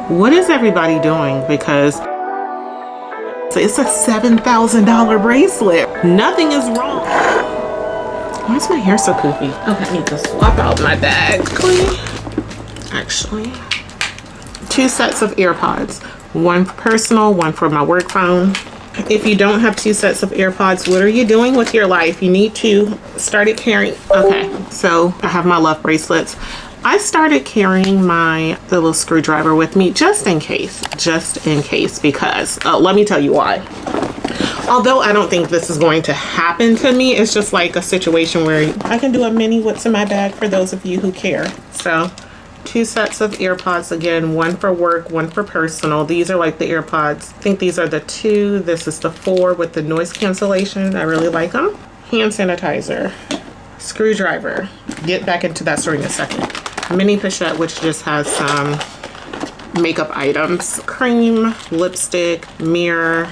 What is everybody doing? Because it's a $7,000 bracelet. Nothing is wrong. Why is my hair so poofy? Okay, I need to swap out my bag clean. Actually, 2 sets of AirPods. One for personal, one for my work phone. If you don't have 2 sets of AirPods, what are you doing with your life? You need to start carrying. Okay, so I have my love bracelets. I started carrying the little screwdriver with me just in case, because let me tell you why. Although I don't think this is going to happen to me, it's just like a situation where I can do a mini what's in my bag for those of you who care. So 2 sets of AirPods, again, one for work, one for personal. These are like the AirPods. I think these are the 2. This is the 4 with the noise cancellation. I really like them. Hand sanitizer, screwdriver. Get back into that story in a second. Mini pochette, which just has some makeup items. Cream, lipstick, mirror,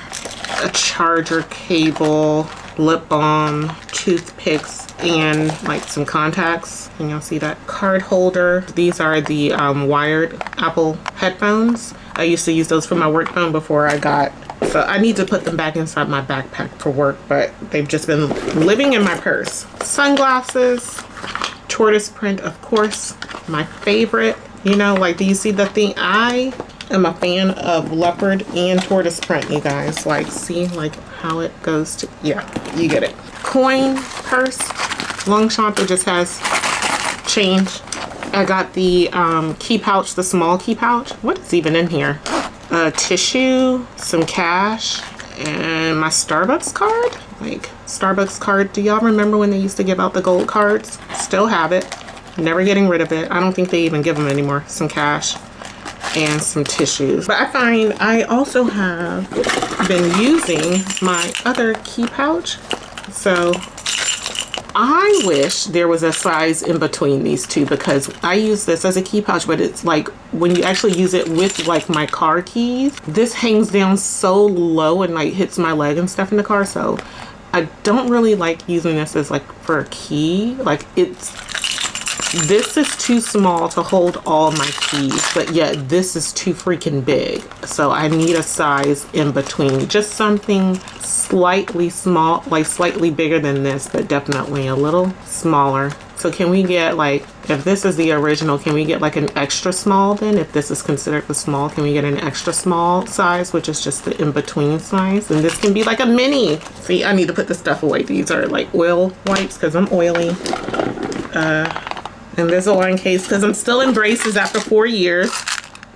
a charger cable, lip balm, toothpicks, and like some contacts. Can y'all see that? Card holder. These are the wired Apple headphones. I used to use those for my work phone before so I need to put them back inside my backpack for work, but they've just been living in my purse. Sunglasses, tortoise print, of course, my favorite. You know, like, do you see the thing? I am a fan of leopard and tortoise print, you guys. Like, see like how it goes to, yeah, you get it. Coin purse. Longchamp, it just has change. I got the key pouch, the small key pouch. What is even in here? Tissue, some cash, and my Starbucks card. Like, Starbucks card. Do y'all remember when they used to give out the gold cards? Still have it. Never getting rid of it. I don't think they even give them anymore. Some cash and some tissues. But I find I also have been using my other key pouch. So I wish there was a size in between these two, because I use this as a key pouch, but it's like when you actually use it with like my car keys, this hangs down so low and like hits my leg and stuff in the car. So I don't really like using this as like for a key. Like, this is too small to hold all my keys, but yet this is too freaking big. So I need a size in between, just something slightly small, like slightly bigger than this, but definitely a little smaller. So can we get, like, if this is the original, can we get like an extra small then? If this is considered the small, can we get an extra small size, which is just the in-between size? And this can be like a mini. See, I need to put this stuff away. These are like oil wipes because I'm oily. Invisalign case because I'm still in braces after 4 years.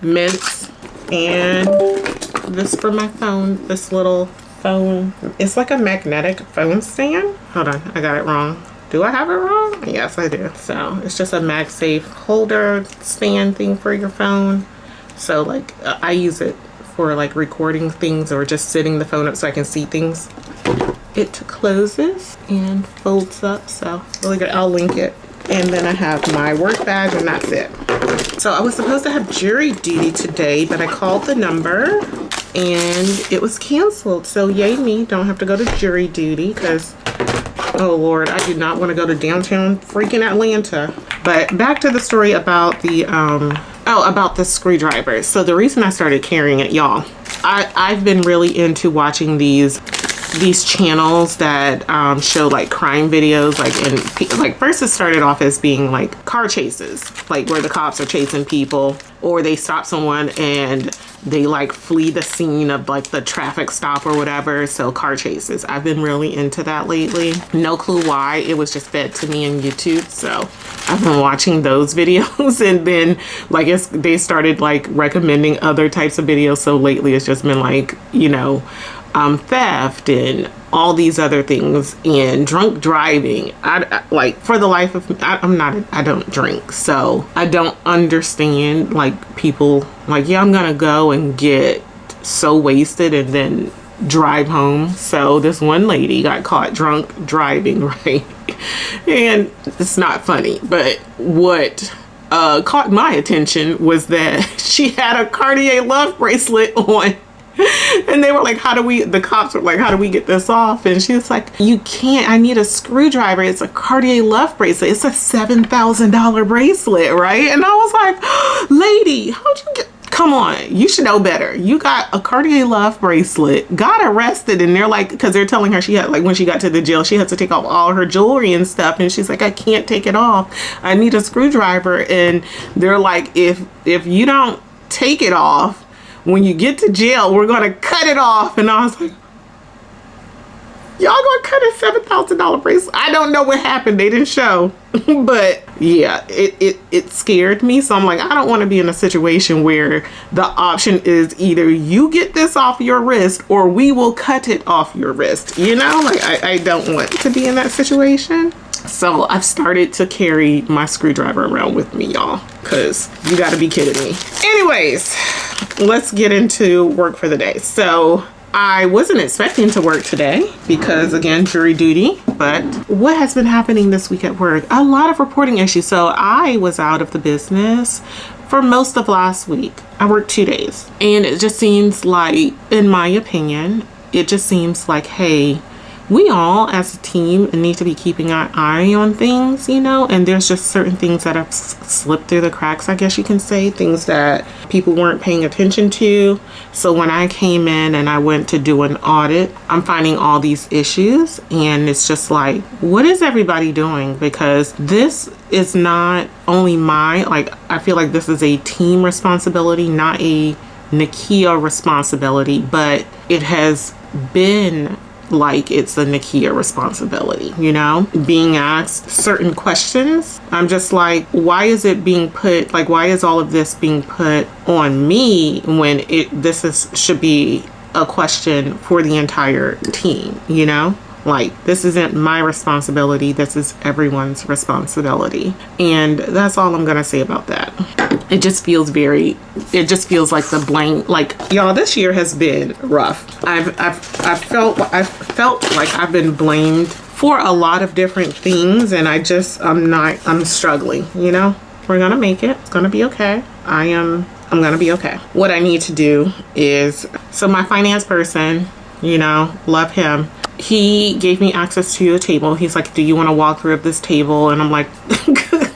Mints. And this for my phone. This little phone. It's like a magnetic phone stand. Hold on, I got it wrong. Do I have it wrong? Yes, I do. So it's just a MagSafe holder stand thing for your phone. So like I use it for like recording things or just sitting the phone up so I can see things. It closes and folds up. So really good. I'll link it. And then I have my work bag, and that's it. So I was supposed to have jury duty today, but I called the number and it was canceled. So yay me, don't have to go to jury duty because, oh Lord, I do not want to go to downtown freaking Atlanta. But back to the story about the, about the screwdriver. So the reason I started carrying it, y'all, I've been really into watching these channels that show like crime videos, like first it started off as being like car chases, like where the cops are chasing people or they stop someone and they like flee the scene of like the traffic stop or whatever. So car chases, I've been really into that lately. No clue why, it was just fed to me on YouTube, so I've been watching those videos. And then like they started like recommending other types of videos, so lately it's just been like, you know, theft and all these other things and drunk driving. I like, for the life of me, I don't drink, so I don't understand like people like, yeah, I'm gonna go and get so wasted and then drive home. So this one lady got caught drunk driving, right? And it's not funny, but what caught my attention was that she had a Cartier love bracelet on. And they were like, the cops were like, how do we get this off? And she was like, you can't, I need a screwdriver. It's a Cartier love bracelet. It's a $7,000 bracelet, right? And I was like, lady, how'd you come on, you should know better. You got a Cartier Love bracelet, got arrested, and they're like, because they're telling her she had, like, when she got to the jail, she had to take off all her jewelry and stuff, and she's like, I can't take it off. I need a screwdriver. And they're like, if you don't take it off, when you get to jail, we're gonna cut it off. And I was like, y'all gonna cut a $7,000 bracelet? I don't know what happened. They didn't show. But yeah, it scared me. So I'm like, I don't want to be in a situation where the option is either you get this off your wrist or we will cut it off your wrist. You know, like I don't want to be in that situation. So I've started to carry my screwdriver around with me, y'all, because you got to be kidding me. Anyways, let's get into work for the day. So I wasn't expecting to work today because, again, jury duty. But what has been happening this week at work? A lot of reporting issues. So I was out of the business for most of last week. I worked 2 days. And it just seems like, in my opinion, it just seems like, hey, we all as a team need to be keeping our eye on things, you know, and there's just certain things that have slipped through the cracks, I guess you can say, things that people weren't paying attention to. So when I came in and I went to do an audit, I'm finding all these issues, and it's just like, what is everybody doing? Because this is not only I feel like this is a team responsibility, not a Nakya responsibility, but it has been like it's a Nakya responsibility, you know, being asked certain questions. I'm just like, why is it being put, like, why is all of this being put on me when should be a question for the entire team, you know? Like, this isn't my responsibility. This is everyone's responsibility. And that's all I'm going to say about that. It just feels like the blame, like, y'all, this year has been rough. I've felt like I've been blamed for a lot of different things, and I'm struggling, you know? We're going to make it. It's going to be okay. I'm going to be okay. What I need to do is, so my finance person, you know, love him. He gave me access to a table. He's like, do you want to walk through this table? And I'm like,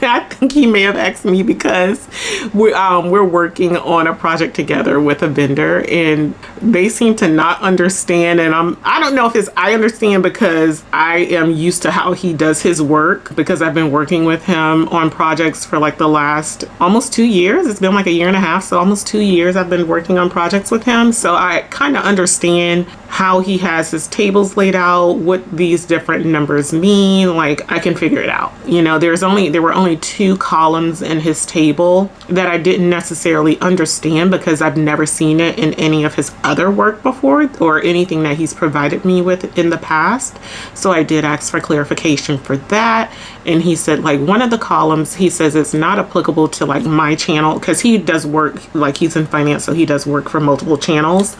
I think he may have asked me because we're working on a project together with a vendor, and they seem to not understand. And I don't know if I understand because I am used to how he does his work, because I've been working with him on projects for like the last almost 2 years. It's been like a year and a half. So almost 2 years I've been working on projects with him. So I kind of understand how he has his tables laid out, what these different numbers mean. Like, I can figure it out. You know, there were only 2 columns in his table that I didn't necessarily understand because I've never seen it in any of his other work before or anything that he's provided me with in the past. So I did ask for clarification for that. And he said, like, one of the columns, he says it's not applicable to like my channel, because he does work, like, he's in finance, so he does work for multiple channels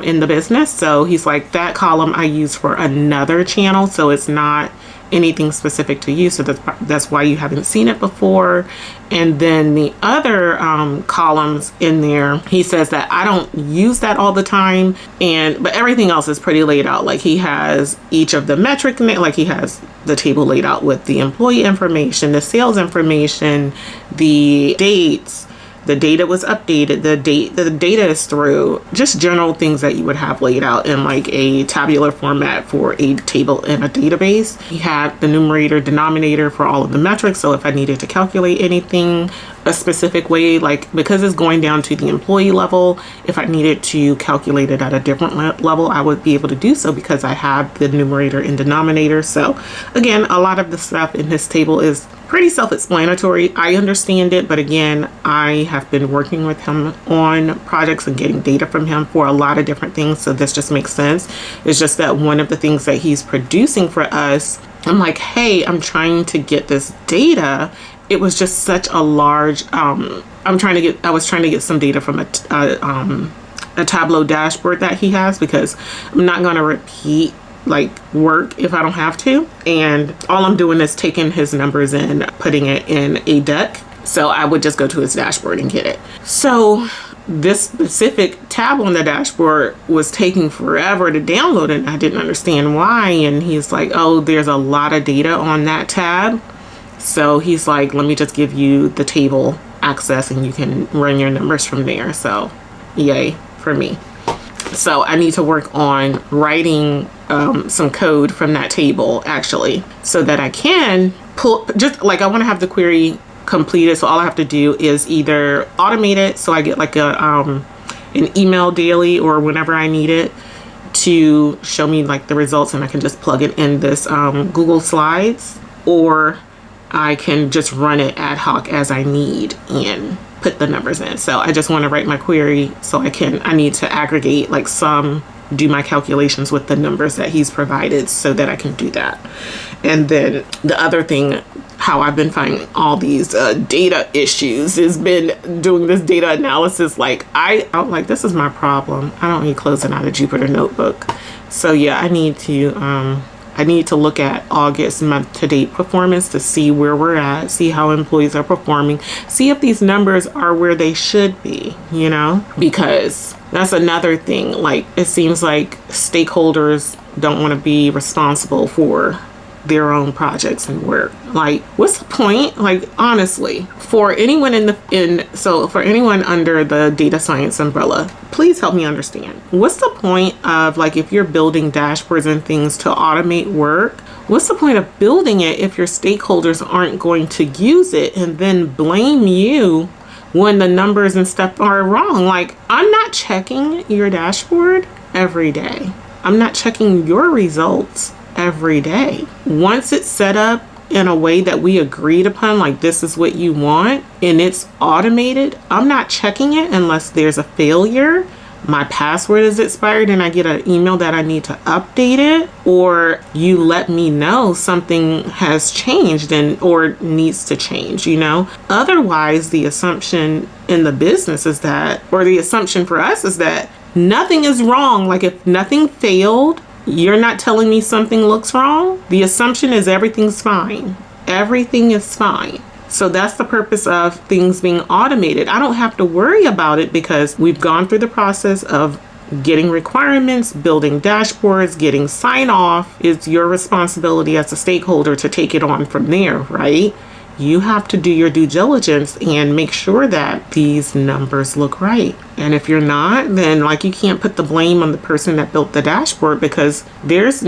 in the business. So he's like, that column I use for another channel, so it's not anything specific to you, so that's why you haven't seen it before. And then the other columns in there, he says that I don't use that all the time, but everything else is pretty laid out. Like, he has each of the metric, like he has the table laid out with the employee information, the sales information, the dates, the data was updated, the data is through, just general things that you would have laid out in like a tabular format for a table in a database. He had the numerator denominator for all of the metrics, so if I needed to calculate anything a specific way, like, because it's going down to the employee level, if I needed to calculate it at a different level, I would be able to do so because I have the numerator and denominator. So again, a lot of the stuff in this table is pretty self-explanatory. I understand it, but again, I have been working with him on projects and getting data from him for a lot of different things, so this just makes sense. It's just that one of the things that he's producing for us, I'm like, hey, I'm trying to get this data. It was just such a large, I was trying to get some data from a Tableau dashboard that he has, because I'm not going to repeat like work if I don't have to, and all I'm doing is taking his numbers and putting it in a deck, so I would just go to his dashboard and get it. So this specific tab on the dashboard was taking forever to download, and I didn't understand why. And he's like, oh, there's a lot of data on that tab, so he's like, let me just give you the table access and you can run your numbers from there. So yay for me. So I need to work on writing some code from that table actually, so that I can pull, just like I want to have the query completed. So all I have to do is either automate it so I get like a an email daily or whenever I need it to show me like the results, and I can just plug it in this Google Slides, or I can just run it ad hoc as I need and put the numbers in. So I just want to write my query so I need to aggregate like do my calculations with the numbers that he's provided so that I can do that. And then the other thing, how I've been finding all these data issues has been doing this data analysis. Like I'm like, this is my problem. I don't need closing out a Jupyter notebook. So yeah, I need to look at August month-to-date performance to see where we're at, see how employees are performing, see if these numbers are where they should be, you know, because that's another thing. Like, it seems like stakeholders don't want to be responsible for their own projects and work. Like, what's the point? Like, honestly, for anyone for anyone under the data science umbrella, please help me understand. What's the point of, like, if you're building dashboards and things to automate work, what's the point of building it if your stakeholders aren't going to use it and then blame you when the numbers and stuff are wrong? Like, I'm not checking your dashboard every day. I'm not checking your results every day. Once it's set up in a way that we agreed upon, like this is what you want, and it's automated, I'm not checking it unless there's a failure, my password is expired and I get an email that I need to update it, or you let me know something has changed or needs to change, you know? Otherwise, the assumption in the business is that, or the assumption for us is that nothing is wrong. Like, if nothing failed, you're not telling me something looks wrong. The assumption is everything's fine. Everything is fine. So that's the purpose of things being automated. I don't have to worry about it because we've gone through the process of getting requirements, building dashboards, getting sign off. It's your responsibility as a stakeholder to take it on from there, right? You have to do your due diligence and make sure that these numbers look right. And if you're not, then like you can't put the blame on the person that built the dashboard, because there's,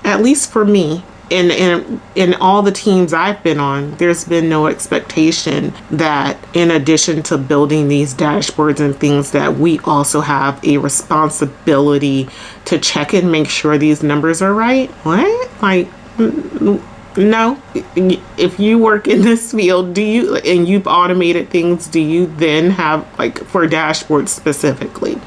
at least for me, in all the teams I've been on, there's been no expectation that in addition to building these dashboards and things, that we also have a responsibility to check and make sure these numbers are right. What? Like, no. If you work in this field, and you've automated things, do you then have, like for dashboards specifically,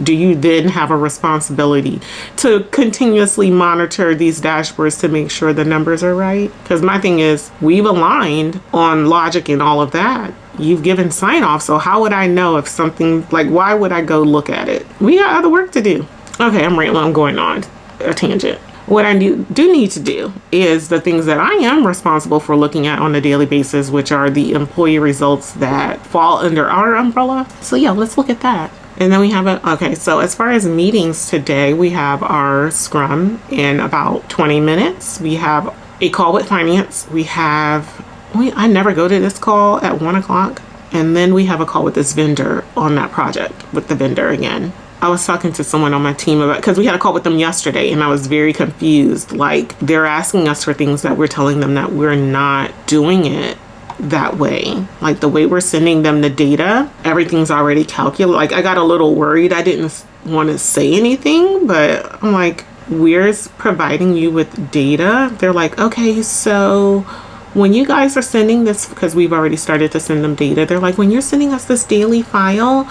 do you then have a responsibility to continuously monitor these dashboards to make sure the numbers are right? Because my thing is, we've aligned on logic and all of that. You've given sign off. So how would I know if something, like, why would I go look at it? We got other work to do. Okay, I'm rambling. I'm going on a tangent. What I do need to do is the things that I am responsible for looking at on a daily basis, which are the employee results that fall under our umbrella. So yeah, let's look at that. And then we have okay, so as far as meetings today, we have our scrum in about 20 minutes. We have a call with finance. I never go to this call at 1 o'clock. And then we have a call with this vendor on that project, with the vendor again. I was talking to someone on my team about, because we had a call with them yesterday, and I was very confused. Like, they're asking us for things that we're telling them that we're not doing it that way. Like, the way we're sending them the data, everything's already calculated. Like, I got a little worried. I didn't want to say anything, but I'm like, we're providing you with data. They're like, okay, so when you guys are sending this, because we've already started to send them data, they're like, when you're sending us this daily file,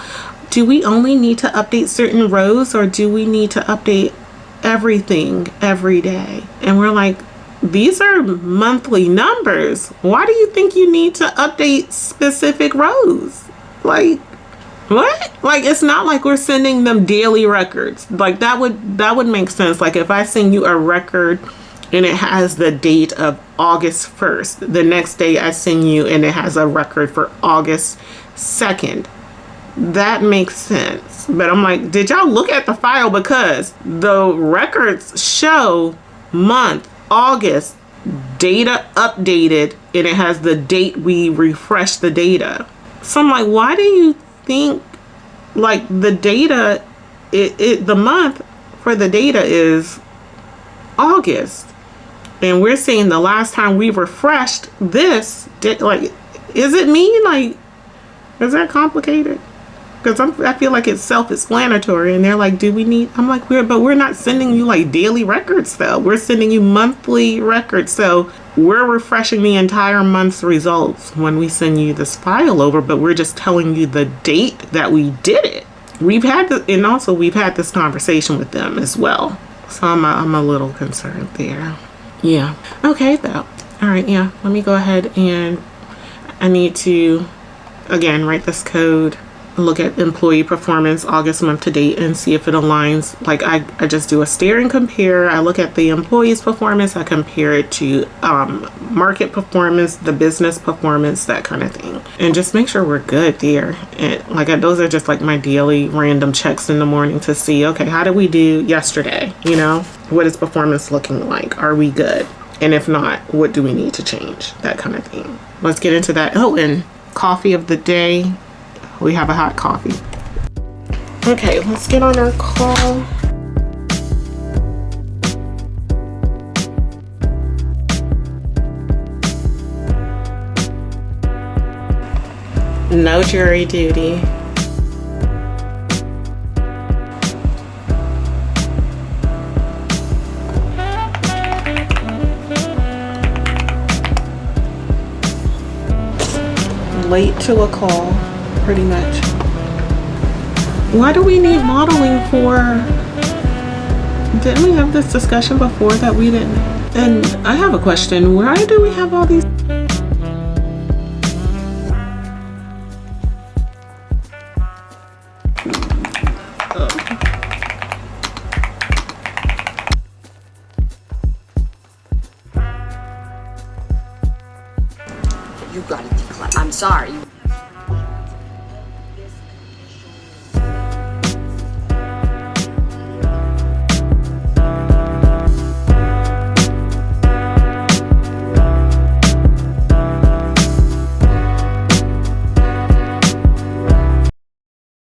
do we only need to update certain rows, or do we need to update everything every day? And we're like, these are monthly numbers. Why do you think you need to update specific rows? Like, what? Like, it's not like we're sending them daily records. Like, that would make sense. Like, if I send you a record and it has the date of August 1st, the next day I send you and it has a record for August 2nd. That makes sense. But I'm like, did y'all look at the file? Because the records show month, August, data updated, and it has the date we refresh the data. So I'm like, why do you think like the data, the month for the data is August, and we're saying the last time we refreshed this, like, is it me? Like, is that complicated? Because I feel like it's self-explanatory, and they're like, do we need, I'm like, we're not sending you like daily records though. We're sending you monthly records. So we're refreshing the entire month's results when we send you this file over, but we're just telling you the date that we did it. We've had this conversation with them as well. So I'm a little concerned there. Yeah. Okay though. All right. Yeah. Let me go ahead, and I need to, again, write this code, look at employee performance August month to date, and see if it aligns. Like I just do a stare and compare. I look at the employee's performance, I compare it to market performance, the business performance, that kind of thing, and just make sure we're good there. And like those are just like my daily random checks in the morning to see, okay, how did we do yesterday? You know, what is performance looking like? Are we good? And if not, what do we need to change? That kind of thing. Let's get into that. Oh, and coffee of the day. We have a hot coffee. Okay, let's get on our call. No jury duty. Late to a call. Pretty much. Why do we need modeling for? Didn't we have this discussion before that we didn't? And I have a question. Why do we have all these? You gotta decline. I'm sorry.